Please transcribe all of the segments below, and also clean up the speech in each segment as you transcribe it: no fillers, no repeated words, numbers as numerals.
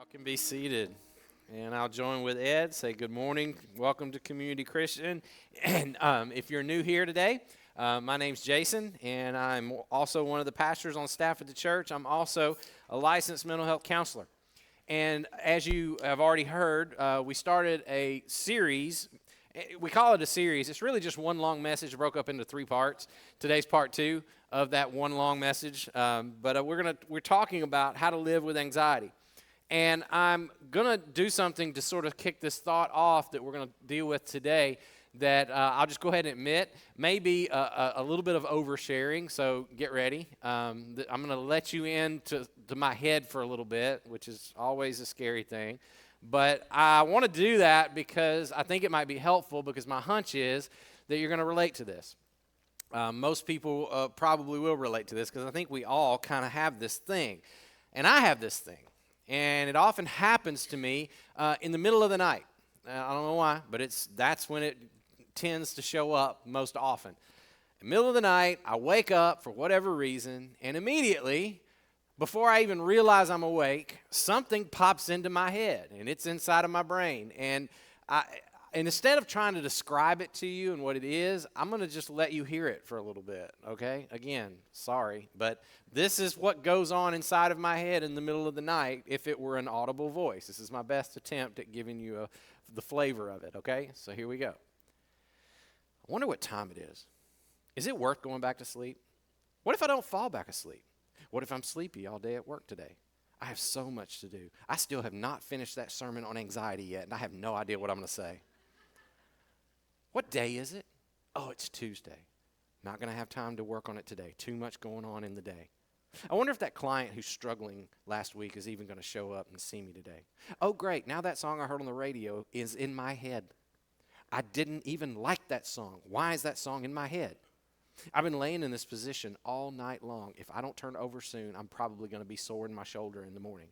Y'all can be seated. And I'll join with Ed, say good morning, welcome to Community Christian. And if you're new here today, my name's Jason, and I'm also one of the pastors on staff at the church. I'm also a licensed mental health counselor. And as you have already heard, we started a series. We call it a series. It's really just one long message broke up into three parts. Today's part two of that one long message. But we're talking about how to live with anxiety. And I'm going to do something to sort of kick this thought off that we're going to deal with today that I'll just go ahead and admit may be a little bit of oversharing, so get ready. I'm going to let you into my head for a little bit, which is always a scary thing. But I want to do that because I think it might be helpful, because my hunch is that you're going to relate to this. Most people probably will relate to this, because I think we all kind of have this thing. And I have this thing. And it often happens to me in the middle of the night. I don't know why, but that's when it tends to show up most often. In the middle of the night, I wake up for whatever reason, and immediately, before I even realize I'm awake, something pops into my head, and it's inside of my brain. And instead of trying to describe it to you and what it is, I'm going to just let you hear it for a little bit, okay? Again, sorry, but this is what goes on inside of my head in the middle of the night if it were an audible voice. This is my best attempt at giving you the flavor of it, okay? So here we go. I wonder what time it is. Is it worth going back to sleep? What if I don't fall back asleep? What if I'm sleepy all day at work today? I have so much to do. I still have not finished that sermon on anxiety yet, and I have no idea what I'm going to say. What day is it? Oh, it's Tuesday. Not going to have time to work on it today. Too much going on in the day. I wonder if that client who's struggling last week is even going to show up and see me today. Oh, great. Now that song I heard on the radio is in my head. I didn't even like that song. Why is that song in my head? I've been laying in this position all night long. If I don't turn over soon, I'm probably going to be sore in my shoulder in the morning.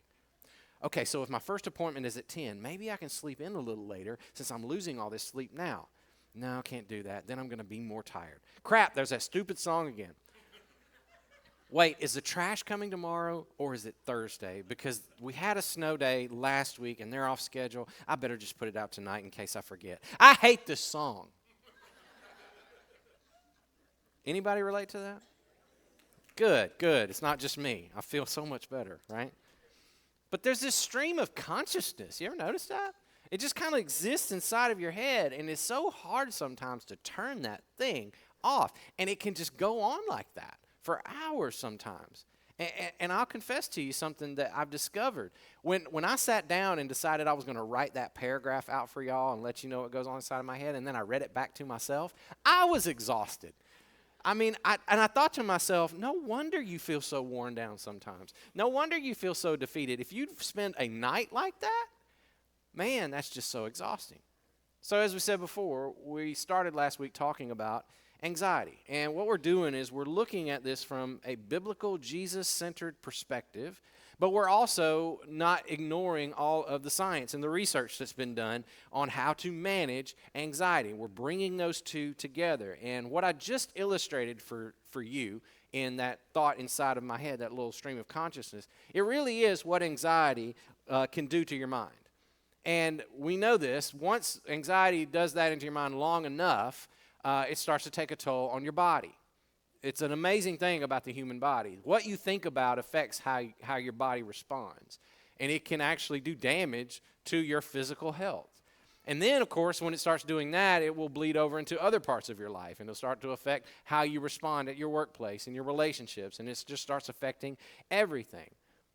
Okay, so if my first appointment is at 10, maybe I can sleep in a little later since I'm losing all this sleep now. No, I can't do that. Then I'm going to be more tired. Crap, there's that stupid song again. Wait, is the trash coming tomorrow or is it Thursday? Because we had a snow day last week and they're off schedule. I better just put it out tonight in case I forget. I hate this song. Anybody relate to that? Good. It's not just me. I feel so much better, right? But there's this stream of consciousness. You ever notice that? It just kind of exists inside of your head, and it's so hard sometimes to turn that thing off. And it can just go on like that for hours sometimes. And I'll confess to you something that I've discovered. When I sat down and decided I was going to write that paragraph out for y'all and let you know what goes on inside of my head, and then I read it back to myself, I was exhausted. I mean, I thought to myself, no wonder you feel so worn down sometimes. No wonder you feel so defeated. If you spend a night like that, man, that's just so exhausting. So as we said before, we started last week talking about anxiety. And what we're doing is we're looking at this from a biblical, Jesus-centered perspective, but we're also not ignoring all of the science and the research that's been done on how to manage anxiety. We're bringing those two together. And what I just illustrated for you in that thought inside of my head, that little stream of consciousness, it really is what anxiety can do to your mind. And we know this. Once anxiety does that into your mind long enough, it starts to take a toll on your body. It's an amazing thing about the human body. What you think about affects how your body responds. And it can actually do damage to your physical health. And then, of course, when it starts doing that, it will bleed over into other parts of your life. And it'll start to affect how you respond at your workplace and your relationships. And it just starts affecting everything.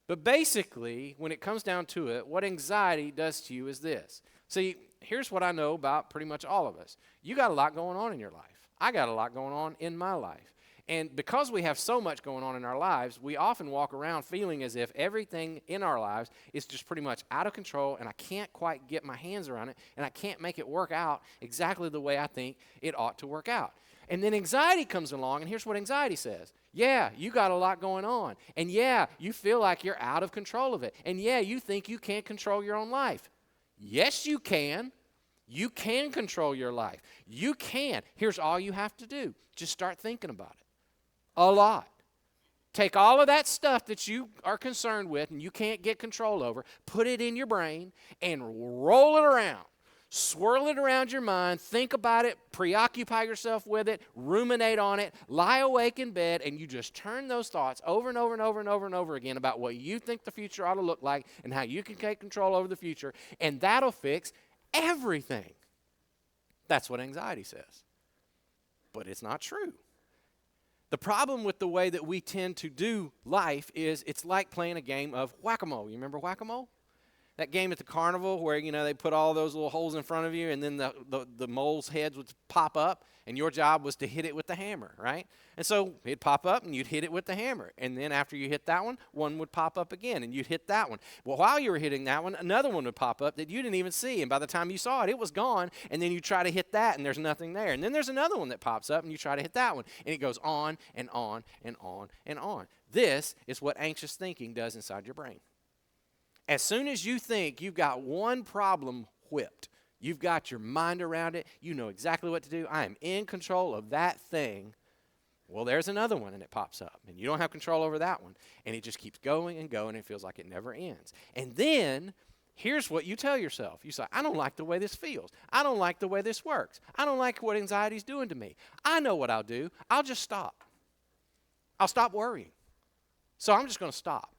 But basically, when it comes down to it, what anxiety does to you is this. See, here's what I know about pretty much all of us. You got a lot going on in your life. I got a lot going on in my life. And because we have so much going on in our lives, we often walk around feeling as if everything in our lives is just pretty much out of control, and I can't quite get my hands around it, and I can't make it work out exactly the way I think it ought to work out. And then anxiety comes along, and here's what anxiety says. Yeah, you got a lot going on. And yeah, you feel like you're out of control of it. And yeah, you think you can't control your own life. Yes, you can. You can control your life. You can. Here's all you have to do. Just start thinking about it. A lot. Take all of that stuff that you are concerned with and you can't get control over, put it in your brain and roll it around. Swirl it around your mind, think about it, preoccupy yourself with it, ruminate on it, lie awake in bed, and you just turn those thoughts over and over and over and over and over again about what you think the future ought to look like and how you can take control over the future, and that'll fix everything. That's what anxiety says. But it's not true. The problem with the way that we tend to do life is it's like playing a game of whack-a-mole. You remember whack-a-mole? That game at the carnival where, they put all those little holes in front of you and then the mole's heads would pop up and your job was to hit it with the hammer, right? And so it'd pop up and you'd hit it with the hammer. And then after you hit that one would pop up again and you'd hit that one. Well, while you were hitting that one, another one would pop up that you didn't even see. And by the time you saw it, it was gone. And then you try to hit that and there's nothing there. And then there's another one that pops up and you try to hit that one. And it goes on and on and on and on. This is what anxious thinking does inside your brain. As soon as you think you've got one problem whipped, you've got your mind around it, you know exactly what to do, I am in control of that thing, well, there's another one and it pops up. And you don't have control over that one. And it just keeps going and going and it feels like it never ends. And then, here's what you tell yourself. You say, I don't like the way this feels. I don't like the way this works. I don't like what anxiety's doing to me. I know what I'll do. I'll just stop. I'll stop worrying. So I'm just going to stop.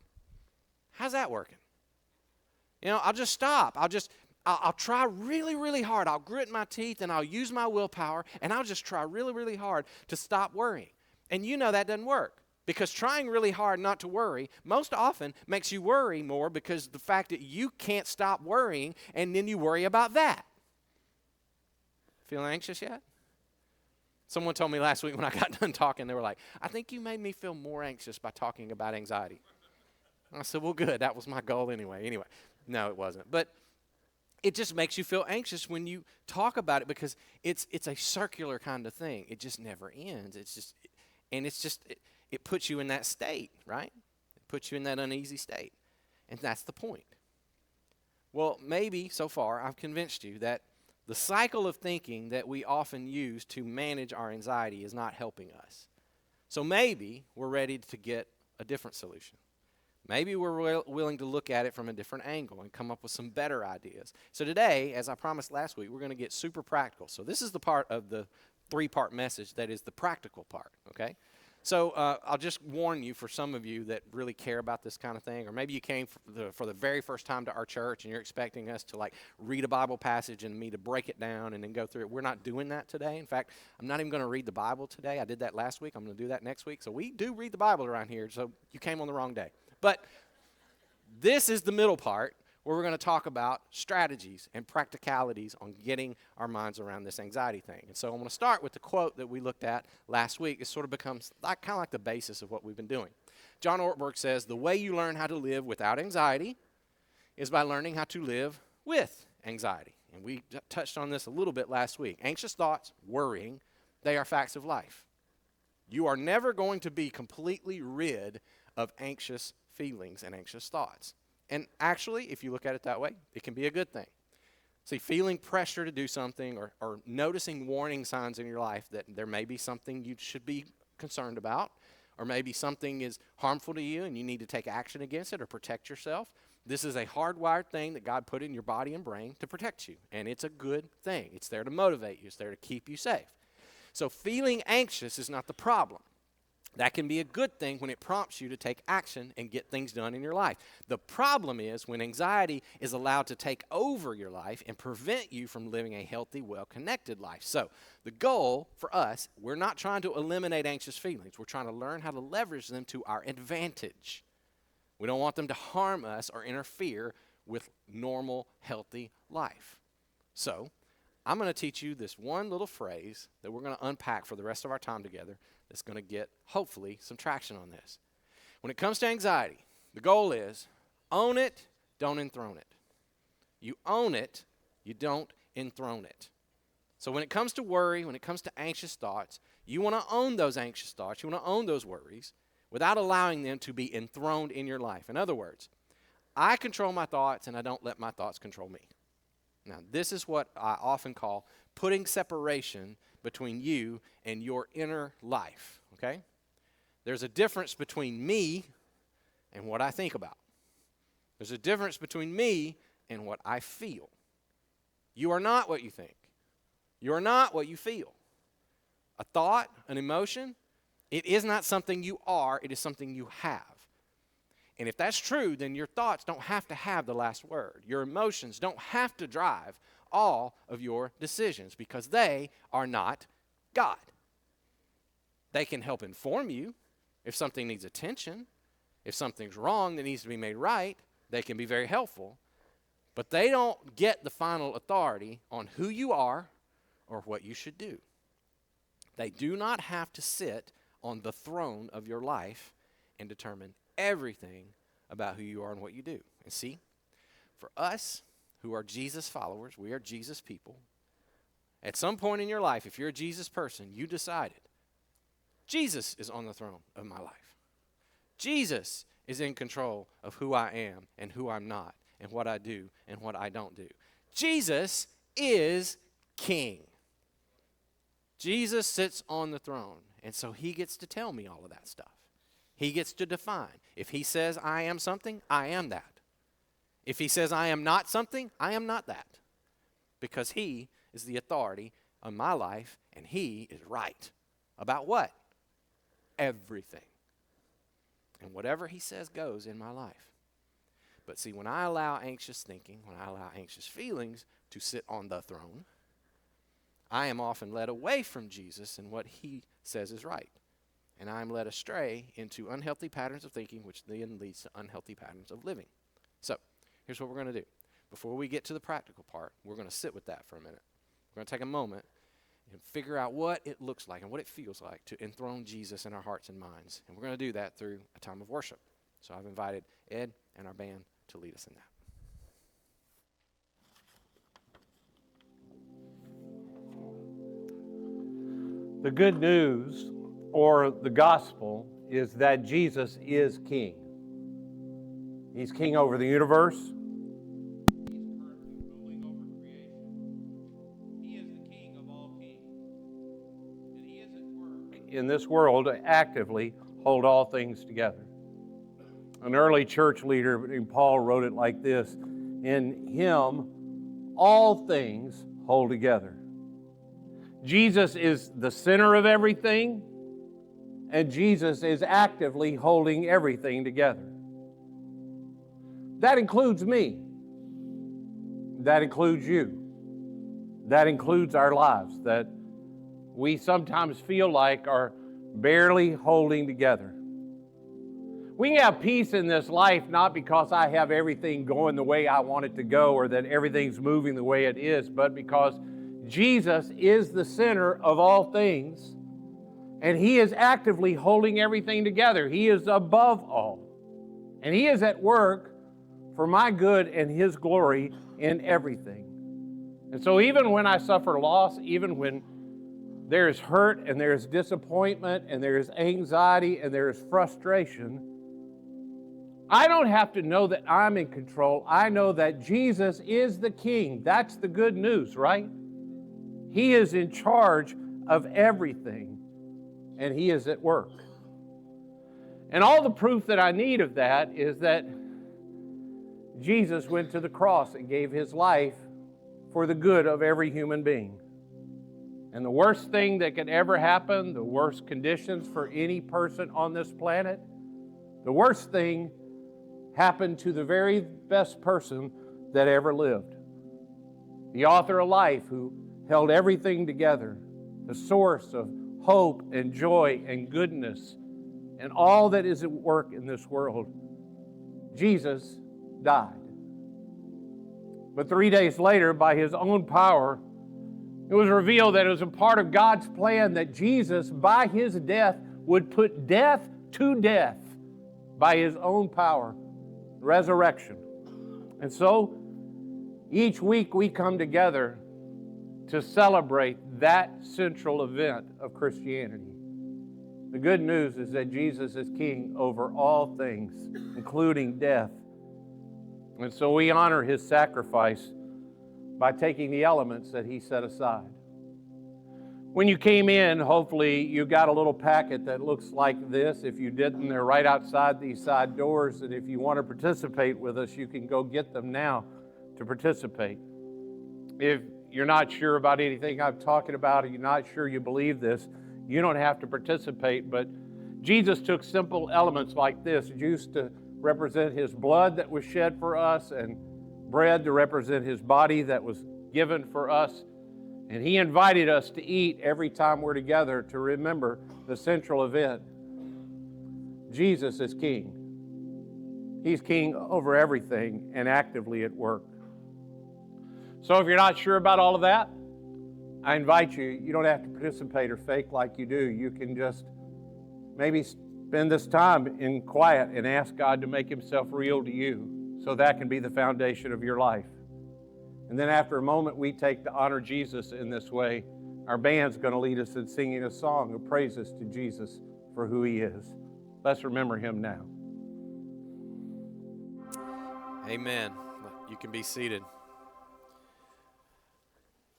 How's that working? I'll just stop. I'll try really, really hard. I'll grit my teeth and I'll use my willpower and I'll just try really, really hard to stop worrying. And that doesn't work because trying really hard not to worry most often makes you worry more because the fact that you can't stop worrying and then you worry about that. Feeling anxious yet? Someone told me last week when I got done talking, they were like, I think you made me feel more anxious by talking about anxiety. I said, well, good. That was my goal anyway. No, it wasn't. But it just makes you feel anxious when you talk about it because it's a circular kind of thing. It just never ends. It puts you in that state, right? It puts you in that uneasy state. And that's the point. Well, maybe so far I've convinced you that the cycle of thinking that we often use to manage our anxiety is not helping us. So maybe we're ready to get a different solution. Maybe we're willing to look at it from a different angle and come up with some better ideas. So today, as I promised last week, we're going to get super practical. So this is the part of the three-part message that is the practical part, okay? So I'll just warn you for some of you that really care about this kind of thing, or maybe you came for the very first time to our church and you're expecting us to read a Bible passage and me to break it down and then go through it. We're not doing that today. In fact, I'm not even going to read the Bible today. I did that last week. I'm going to do that next week. So we do read the Bible around here, so you came on the wrong day. But this is the middle part where we're going to talk about strategies and practicalities on getting our minds around this anxiety thing. And so I'm going to start with the quote that we looked at last week. It sort of becomes kind of like the basis of what we've been doing. John Ortberg says, the way you learn how to live without anxiety is by learning how to live with anxiety. And we touched on this a little bit last week. Anxious thoughts, worrying, they are facts of life. You are never going to be completely rid of anxious feelings and anxious thoughts. And actually, if you look at it that way, it can be a good thing. See, feeling pressure to do something or noticing warning signs in your life that there may be something you should be concerned about, or maybe something is harmful to you and you need to take action against it or protect yourself. This is a hardwired thing that God put in your body and brain to protect you. And it's a good thing. It's there to motivate you. It's there to keep you safe. So feeling anxious is not the problem. That can be a good thing when it prompts you to take action and get things done in your life. The problem is when anxiety is allowed to take over your life and prevent you from living a healthy, well-connected life. So the goal for us, we're not trying to eliminate anxious feelings. We're trying to learn how to leverage them to our advantage. We don't want them to harm us or interfere with normal, healthy life. So I'm going to teach you this one little phrase that we're going to unpack for the rest of our time together that's going to get, hopefully, some traction on this. When it comes to anxiety, the goal is own it, don't enthrone it. You own it, you don't enthrone it. So when it comes to worry, when it comes to anxious thoughts, you want to own those anxious thoughts, you want to own those worries without allowing them to be enthroned in your life. In other words, I control my thoughts and I don't let my thoughts control me. Now, this is what I often call putting separation between you and your inner life, okay? There's a difference between me and what I think about. There's a difference between me and what I feel. You are not what you think. You are not what you feel. A thought, an emotion, it is not something you are, it is something you have. And if that's true, then your thoughts don't have to have the last word. Your emotions don't have to drive all of your decisions because they are not God. They can help inform you if something needs attention, if something's wrong that needs to be made right, they can be very helpful. But they don't get the final authority on who you are or what you should do. They do not have to sit on the throne of your life and determine everything about who you are and what you do. And see, for us who are Jesus followers, we are Jesus people. At some point in your life, if you're a Jesus person, you decided, Jesus is on the throne of my life. Jesus is in control of who I am and who I'm not and what I do and what I don't do. Jesus is King. Jesus sits on the throne, and so he gets to tell me all of that stuff. He gets to define. If he says I am something, I am that. If he says I am not something, I am not that. Because he is the authority of my life, and he is right. About what? Everything. And whatever he says goes in my life. But see, when I allow anxious thinking, when I allow anxious feelings to sit on the throne, I am often led away from Jesus and what he says is right. And I am led astray into unhealthy patterns of thinking, which then leads to unhealthy patterns of living. So, here's what we're going to do. Before we get to the practical part, we're going to sit with that for a minute. We're going to take a moment and figure out what it looks like and what it feels like to enthrone Jesus in our hearts and minds. And we're going to do that through a time of worship. So I've invited Ed and our band to lead us in that. The good news, or the gospel, is that Jesus is King. He's King over the universe. He's currently ruling over creation. He is the King of all kings. And he is at work in this world to actively hold all things together. An early church leader named Paul wrote it like this: in him all things hold together. Jesus is the center of everything, and Jesus is actively holding everything together. That includes me. That includes you. That includes our lives that we sometimes feel like are barely holding together. We can have peace in this life not because I have everything going the way I want it to go or that everything's moving the way it is, but because Jesus is the center of all things, and he is actively holding everything together. He is above all, and he is at work for my good and his glory in everything. And so even when I suffer loss, even when there is hurt and there is disappointment and there is anxiety and there is frustration, I don't have to know that I'm in control. I know that Jesus is the King. That's the good news, right? He is in charge of everything, and he is at work. And all the proof that I need of that is that Jesus went to the cross and gave his life for the good of every human being. And the worst thing that could ever happen, the worst conditions for any person on this planet, the worst thing happened to the very best person that ever lived. The author of life who held everything together, the source of hope and joy and goodness and all that is at work in this world. Jesus died. But 3 days later, by his own power, it was revealed that it was a part of God's plan that Jesus, by his death, would put death to death by his own power, resurrection. And so, each week we come together to celebrate that central event of Christianity. The good news is that Jesus is King over all things, including death. And so we honor his sacrifice by taking the elements that he set aside. When you came in, hopefully you got a little packet that looks like this. If you didn't, they're right outside these side doors. And if you want to participate with us, you can go get them now to participate. If you're not sure about anything I'm talking about, or you're not sure you believe this, you don't have to participate. But Jesus took simple elements like this, juice to represent his blood that was shed for us, and bread to represent his body that was given for us. And he invited us to eat every time we're together to remember the central event. Jesus is king. He's king over everything and actively at work. So if you're not sure about all of that, I invite you, you don't have to participate or fake like you do. You can just maybe spend this time in quiet and ask God to make himself real to you, so that can be the foundation of your life. And then after a moment we take to honor Jesus in this way, our band's going to lead us in singing a song of praises to Jesus for who he is. Let's remember him now. Amen. You can be seated.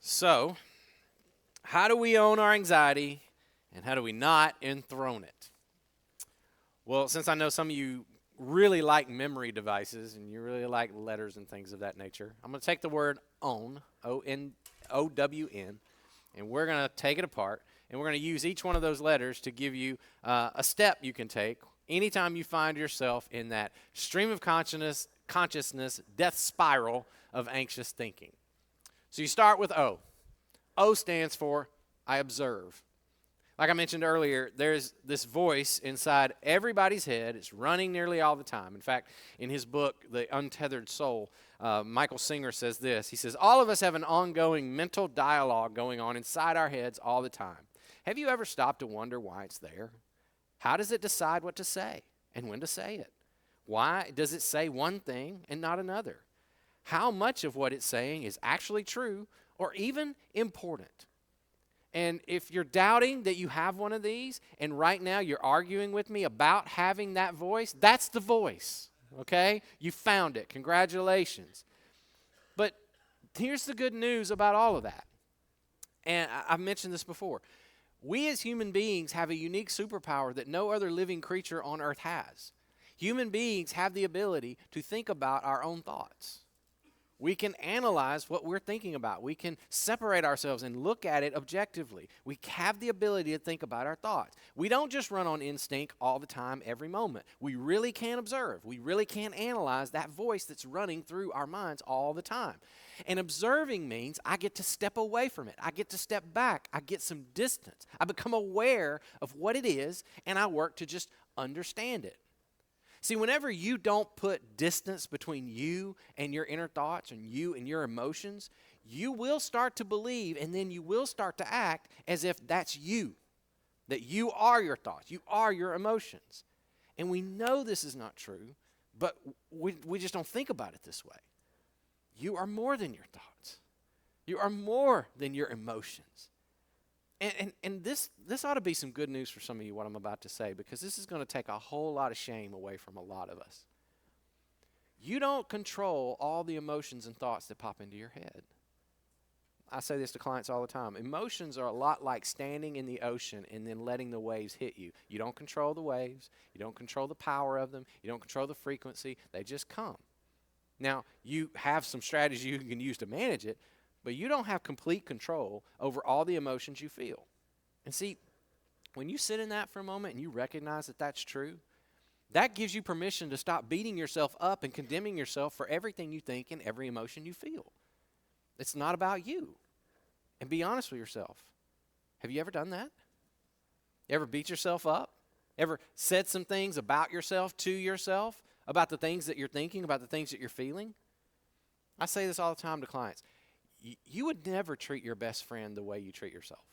So, how do we own our anxiety, and how do we not enthrone it? Well, since I know some of you really like memory devices and you really like letters and things of that nature, I'm going to take the word own, O-N-O-W-N, and we're going to take it apart, and we're going to use each one of those letters to give you a step you can take anytime you find yourself in that stream of consciousness, death spiral of anxious thinking. So you start with O. O stands for I observe. Like I mentioned earlier, there's this voice inside everybody's head. It's running nearly all the time. In fact, in his book, The Untethered Soul, Michael Singer says this. He says, all of us have an ongoing mental dialogue going on inside our heads all the time. Have you ever stopped to wonder why it's there? How does it decide what to say and when to say it? Why does it say one thing and not another? How much of what it's saying is actually true or even important? And if you're doubting that you have one of these, and right now you're arguing with me about having that voice, that's the voice, okay? You found it. Congratulations. But here's the good news about all of that. And I've mentioned this before. We as human beings have a unique superpower that no other living creature on earth has. Human beings have the ability to think about our own thoughts. We can analyze what we're thinking about. We can separate ourselves and look at it objectively. We have the ability to think about our thoughts. We don't just run on instinct all the time, every moment. We really can observe. We really can analyze that voice that's running through our minds all the time. And observing means I get to step away from it. I get to step back. I get some distance. I become aware of what it is, and I work to just understand it. See, whenever you don't put distance between you and your inner thoughts and you and your emotions, you will start to believe, and then you will start to act as if that's you, that you are your thoughts, you are your emotions. And we know this is not true, but we just don't think about it this way. You are more than your thoughts. You are more than your emotions. And this ought to be some good news for some of you, what I'm about to say, because this is going to take a whole lot of shame away from a lot of us. You don't control all the emotions and thoughts that pop into your head. I say this to clients all the time. Emotions are a lot like standing in the ocean and then letting the waves hit you. You don't control the waves. You don't control the power of them. You don't control the frequency. They just come. Now, you have some strategy you can use to manage it, but you don't have complete control over all the emotions you feel. And see, when you sit in that for a moment and you recognize that that's true, that gives you permission to stop beating yourself up and condemning yourself for everything you think and every emotion you feel. It's not about you. And be honest with yourself. Have you ever done that? You ever beat yourself up? Ever said some things about yourself to yourself, about the things that you're thinking, about the things that you're feeling? I say this all the time to clients. You would never treat your best friend the way you treat yourself.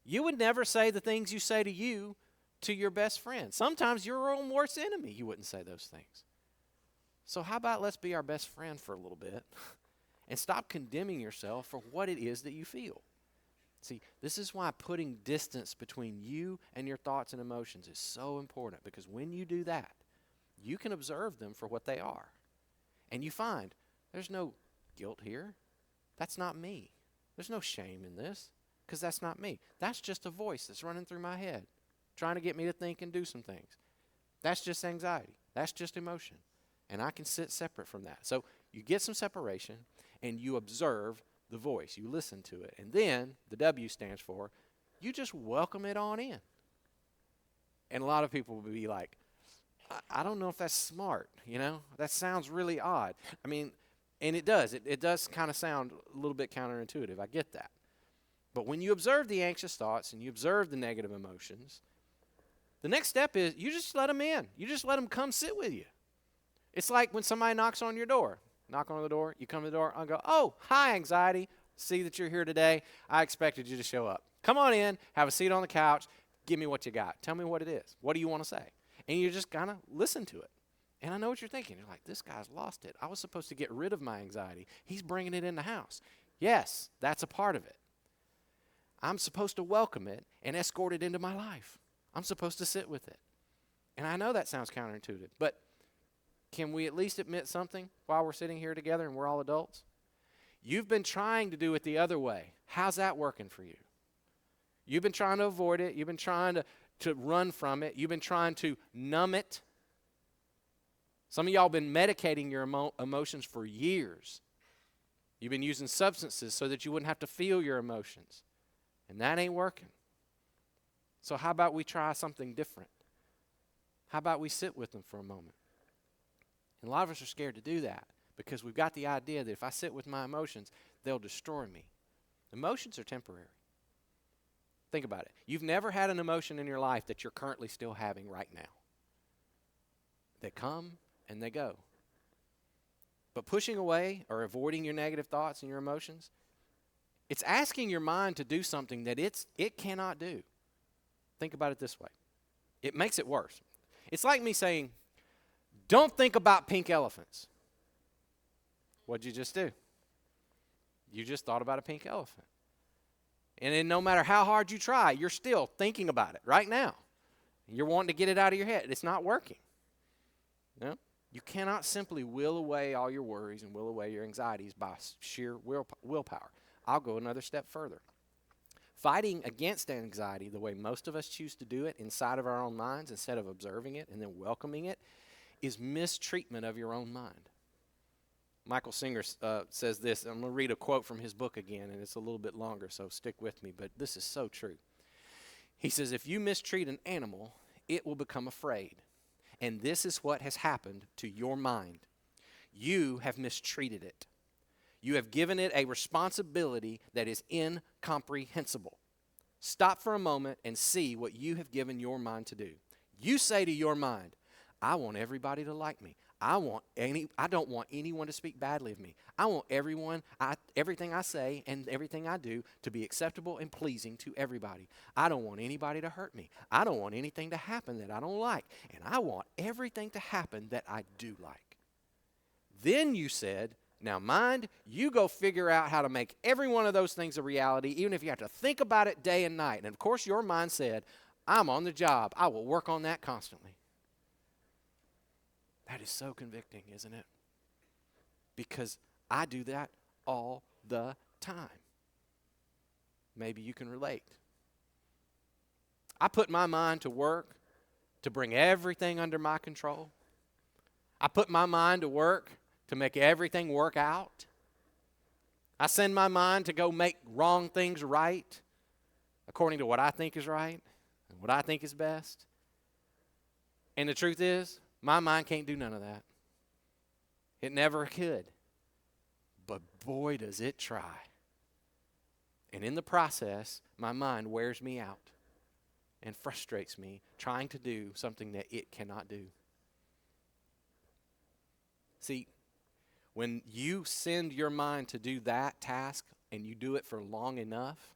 You would never say the things you say to you to your best friend. Sometimes your own worst enemy, you wouldn't say those things. So how about let's be our best friend for a little bit and stop condemning yourself for what it is that you feel. See, this is why putting distance between you and your thoughts and emotions is so important, because when you do that, you can observe them for what they are. And you find there's no guilt here. That's not me. There's no shame in this. because that's not me. That's just a voice that's running through my head, trying to get me to think and do some things. That's just anxiety. That's just emotion. And I can sit separate from that. So you get some separation, and you observe the voice. You listen to it. And then, the W stands for, you just welcome it on in. And a lot of people will be like, I don't know if that's smart, you know? That sounds really odd. I mean, and it does. It does kind of sound a little bit counterintuitive. I get that. But when you observe the anxious thoughts and you observe the negative emotions, the next step is you just let them in. You just let them come sit with you. It's like when somebody knocks on your door. Knock on the door, you come to the door, I'll go, oh, hi, anxiety. See that you're here today. I expected you to show up. Come on in, have a seat on the couch. Give me what you got. Tell me what it is. What do you want to say? And you just kind of listen to it. And I know what you're thinking. You're like, this guy's lost it. I was supposed to get rid of my anxiety. He's bringing it in the house. Yes, that's a part of it. I'm supposed to welcome it and escort it into my life. I'm supposed to sit with it. And I know that sounds counterintuitive, but can we at least admit something while we're sitting here together and we're all adults? You've been trying to do it the other way. How's that working for you? You've been trying to avoid it. You've been trying to run from it. You've been trying to numb it. Some of y'all have been medicating your emotions for years. You've been using substances so that you wouldn't have to feel your emotions. And that ain't working. So how about we try something different? How about we sit with them for a moment? And a lot of us are scared to do that because we've got the idea that if I sit with my emotions, they'll destroy me. Emotions are temporary. Think about it. You've never had an emotion in your life that you're currently still having right now. They come and they go. But pushing away or avoiding your negative thoughts and your emotions, it's asking your mind to do something that it cannot do. Think about it this way. It makes it worse. It's like me saying, don't think about pink elephants. What'd you just do? You just thought about a pink elephant. And then no matter how hard you try, you're still thinking about it right now. You're wanting to get it out of your head. It's not working. No? You cannot simply will away all your worries and will away your anxieties by sheer willpower. I'll go another step further. Fighting against anxiety the way most of us choose to do it inside of our own minds instead of observing it and then welcoming it is mistreatment of your own mind. Michael Singer says this. I'm going to read a quote from his book again, and it's a little bit longer, so stick with me, but this is so true. He says, if you mistreat an animal, it will become afraid. And this is what has happened to your mind. You have mistreated it. You have given it a responsibility that is incomprehensible. Stop for a moment and see what you have given your mind to do. You say to your mind, I want everybody to like me. I don't want anyone to speak badly of me. I want everything I say and everything I do to be acceptable and pleasing to everybody. I don't want anybody to hurt me. I don't want anything to happen that I don't like. And I want everything to happen that I do like. Then you said, now mind, you go figure out how to make every one of those things a reality, even if you have to think about it day and night. And of course your mind said, I'm on the job. I will work on that constantly. That is so convicting, isn't it? Because I do that all the time. Maybe you can relate. I put my mind to work to bring everything under my control. I put my mind to work to make everything work out. I send my mind to go make wrong things right according to what I think is right and what I think is best. And the truth is, my mind can't do none of that. It never could. But boy, does it try. And in the process, my mind wears me out and frustrates me trying to do something that it cannot do. See, when you send your mind to do that task and you do it for long enough,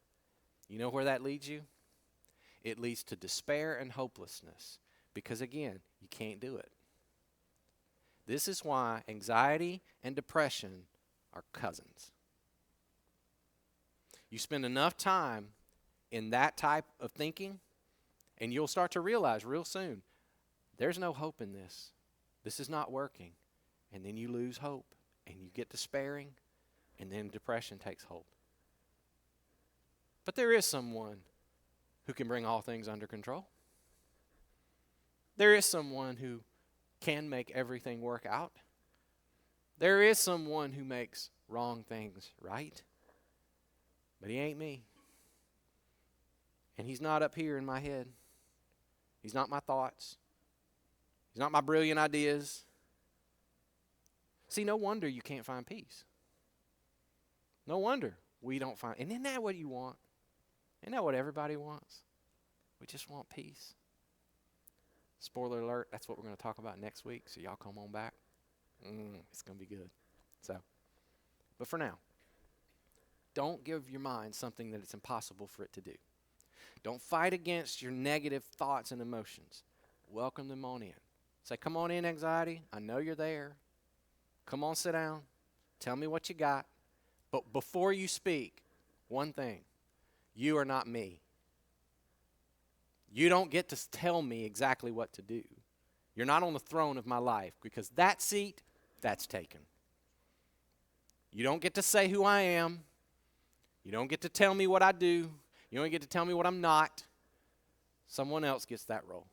you know where that leads you? It leads to despair and hopelessness. Because again, you can't do it. This is why anxiety and depression are cousins. You spend enough time in that type of thinking, and you'll start to realize real soon, there's no hope in this. This is not working. And then you lose hope, and you get despairing, and then depression takes hold. But there is someone who can bring all things under control. There is someone who can make everything work out. There is someone who makes wrong things right. But he ain't me. And he's not up here in my head. He's not my thoughts. He's not my brilliant ideas. See, no wonder you can't find peace. No wonder we don't find. And isn't that what you want? Isn't that what everybody wants? We just want peace. Spoiler alert, that's what we're going to talk about next week, so y'all come on back. It's going to be good. But for now, don't give your mind something that it's impossible for it to do. Don't fight against your negative thoughts and emotions. Welcome them on in. Say, come on in, anxiety. I know you're there. Come on, sit down. Tell me what you got. But before you speak, one thing. You are not me. You don't get to tell me exactly what to do. You're not on the throne of my life, because that seat, that's taken. You don't get to say who I am. You don't get to tell me what I do. You don't get to tell me what I'm not. Someone else gets that role.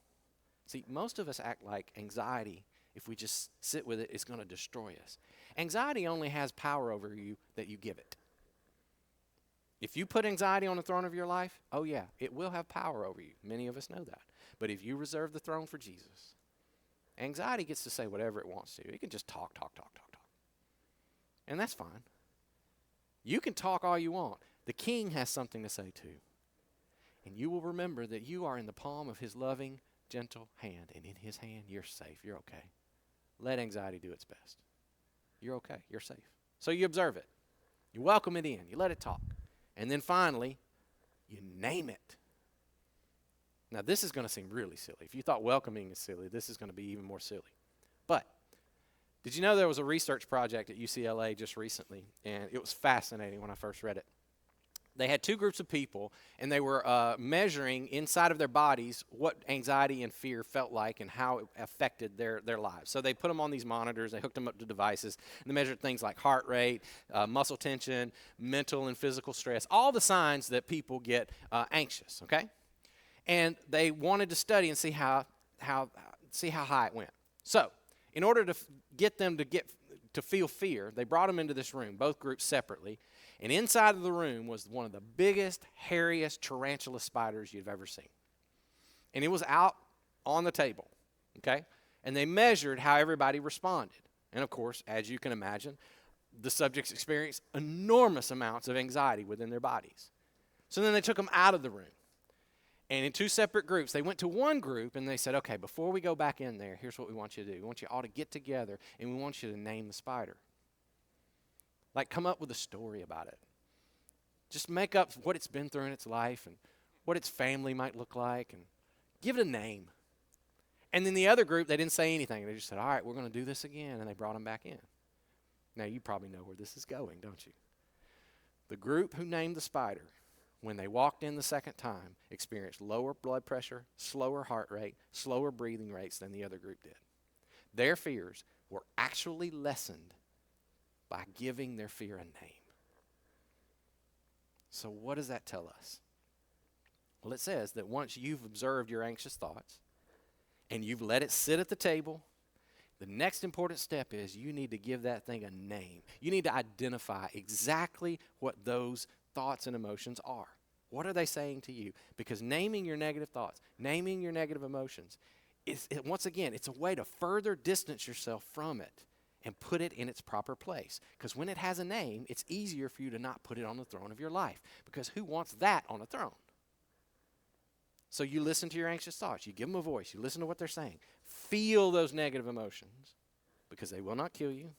See, most of us act like anxiety, if we just sit with it, is going to destroy us. Anxiety only has power over you that you give it. If you put anxiety on the throne of your life, oh yeah, it will have power over you. Many of us know that. But if you reserve the throne for Jesus, anxiety gets to say whatever it wants to. It can just talk. And that's fine. You can talk all you want. The king has something to say too. And you will remember that you are in the palm of his loving, gentle hand. And in his hand, you're safe. You're okay. Let anxiety do its best. You're okay. You're safe. So you observe it. You welcome it in. You let it talk. And then finally, you name it. Now, this is going to seem really silly. If you thought welcoming is silly, this is going to be even more silly. But did you know there was a research project at UCLA just recently? And it was fascinating when I first read it. They had two groups of people, and they were measuring inside of their bodies what anxiety and fear felt like and how it affected their lives. So they put them on these monitors, they hooked them up to devices, and they measured things like heart rate, muscle tension, mental and physical stress, all the signs that people get anxious, okay? And they wanted to study and see how high it went. So in order to get them to feel fear, they brought them into this room, both groups separately. And inside of the room was one of the biggest, hairiest tarantula spiders you've ever seen. And it was out on the table, okay? And they measured how everybody responded. And of course, as you can imagine, the subjects experienced enormous amounts of anxiety within their bodies. So then they took them out of the room. And in two separate groups, they went to one group and they said, okay, before we go back in there, here's what we want you to do. We want you all to get together and we want you to name the spider. Like, come up with a story about it. Just make up what it's been through in its life and what its family might look like and give it a name. And then the other group, they didn't say anything. They just said, all right, we're going to do this again. And they brought them back in. Now, you probably know where this is going, don't you? The group who named the spider, when they walked in the second time, experienced lower blood pressure, slower heart rate, slower breathing rates than the other group did. Their fears were actually lessened by giving their fear a name. So what does that tell us? Well, it says that once you've observed your anxious thoughts and you've let it sit at the table, the next important step is you need to give that thing a name. You need to identify exactly what those thoughts and emotions are. What are they saying to you? Because naming your negative thoughts, naming your negative emotions, once again, it's a way to further distance yourself from it and put it in its proper place. Because when it has a name, it's easier for you to not put it on the throne of your life. Because who wants that on a throne? So you listen to your anxious thoughts. You give them a voice. You listen to what they're saying. Feel those negative emotions because they will not kill you.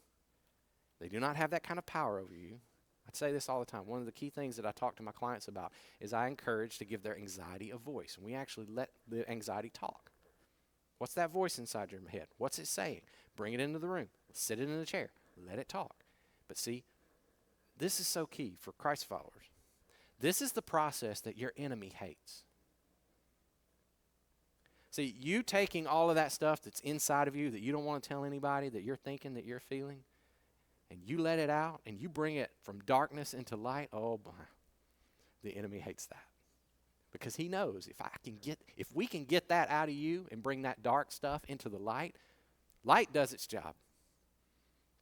They do not have that kind of power over you. I say this all the time. One of the key things that I talk to my clients about is I encourage to give their anxiety a voice. And we actually let the anxiety talk. What's that voice inside your head? What's it saying? Bring it into the room. Sit it in a chair. Let it talk. But see, this is so key for Christ followers. This is the process that your enemy hates. See, you taking all of that stuff that's inside of you that you don't want to tell anybody, that you're thinking, that you're feeling, and you let it out and you bring it from darkness into light, oh, the enemy hates that. Because he knows if we can get that out of you and bring that dark stuff into the light, light does its job.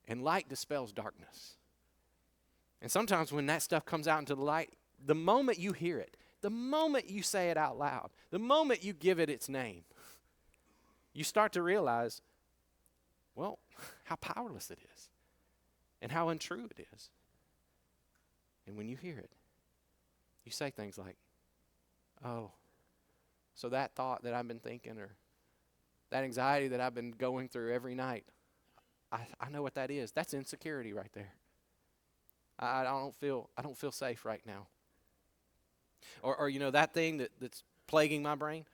And light dispels darkness. And sometimes when that stuff comes out into the light, the moment you hear it, the moment you say it out loud, the moment you give it its name, you start to realize, well, how powerless it is and how untrue it is. And when you hear it, you say things like, oh, so that thought that I've been thinking or that anxiety that I've been going through every night, I know what that is. That's insecurity right there. I don't feel safe right now. Or that thing that's plaguing my brain,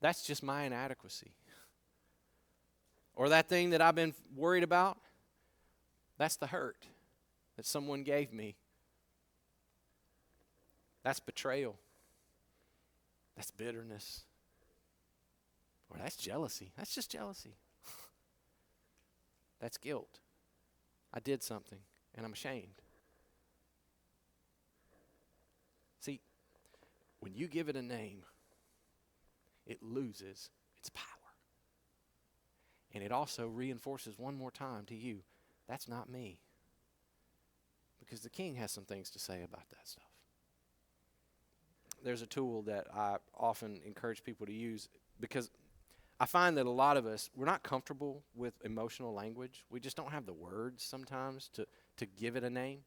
that's just my inadequacy. Or that thing that I've been worried about, that's the hurt that someone gave me. That's betrayal. That's bitterness. Or that's jealousy. That's just jealousy. That's guilt. I did something and I'm ashamed. See, when you give it a name, it loses its power. And it also reinforces one more time to you, that's not me. Because the king has some things to say about that stuff. There's a tool that I often encourage people to use because I find that a lot of us, we're not comfortable with emotional language. We just don't have the words sometimes to give it a name.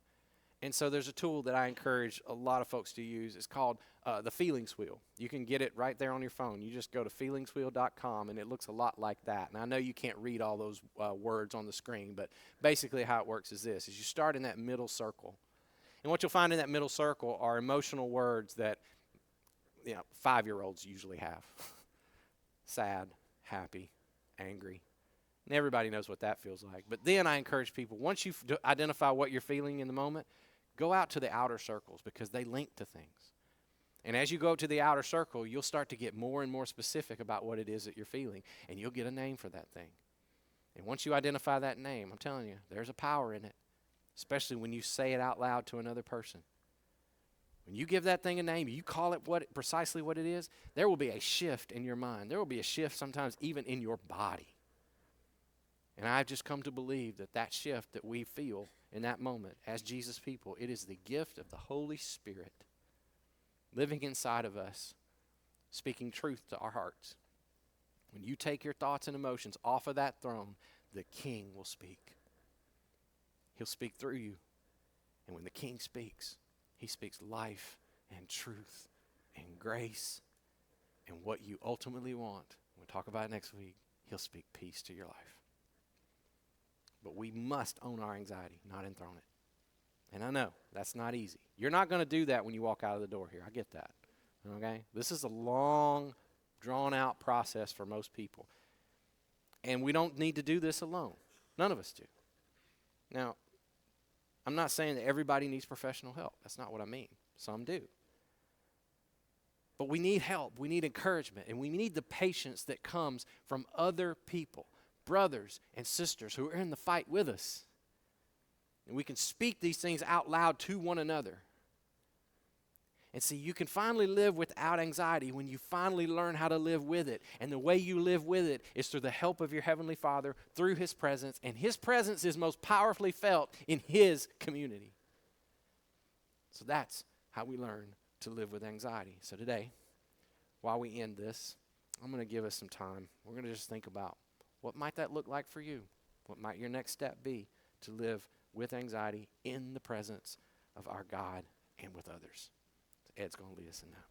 And so there's a tool that I encourage a lot of folks to use. It's called the feelings wheel. You can get it right there on your phone. You just go to feelingswheel.com, and it looks a lot like that. And I know you can't read all those words on the screen, but basically how it works is this, is you start in that middle circle. And what you'll find in that middle circle are emotional words that 5-year-olds usually have. Sad, happy, angry. And everybody knows what that feels like. But then I encourage people, once you identify what you're feeling in the moment, go out to the outer circles because they link to things. And as you go to the outer circle, you'll start to get more and more specific about what it is that you're feeling, and you'll get a name for that thing. And once you identify that name, I'm telling you, there's a power in it, especially when you say it out loud to another person. When you give that thing a name, you call it precisely what it is, there will be a shift in your mind. There will be a shift sometimes even in your body. And I've just come to believe that shift that we feel in that moment as Jesus people, it is the gift of the Holy Spirit living inside of us, speaking truth to our hearts. When you take your thoughts and emotions off of that throne, the King will speak. He'll speak through you. And when the King speaks, he speaks life and truth and grace and what you ultimately want. We'll talk about it next week. He'll speak peace to your life. But we must own our anxiety, not enthrone it. And I know that's not easy. You're not going to do that when you walk out of the door here. I get that. Okay? This is a long, drawn-out process for most people. And we don't need to do this alone. None of us do. Now, I'm not saying that everybody needs professional help. That's not what I mean. Some do. But we need help. We need encouragement. And we need the patience that comes from other people, brothers and sisters who are in the fight with us. And we can speak these things out loud to one another. And see, you can finally live without anxiety when you finally learn how to live with it. And the way you live with it is through the help of your Heavenly Father, through His presence. And His presence is most powerfully felt in His community. So that's how we learn to live with anxiety. So today, while we end this, I'm going to give us some time. We're going to just think about what might that look like for you? What might your next step be to live with anxiety in the presence of our God and with others? Ed's going to lead us in that.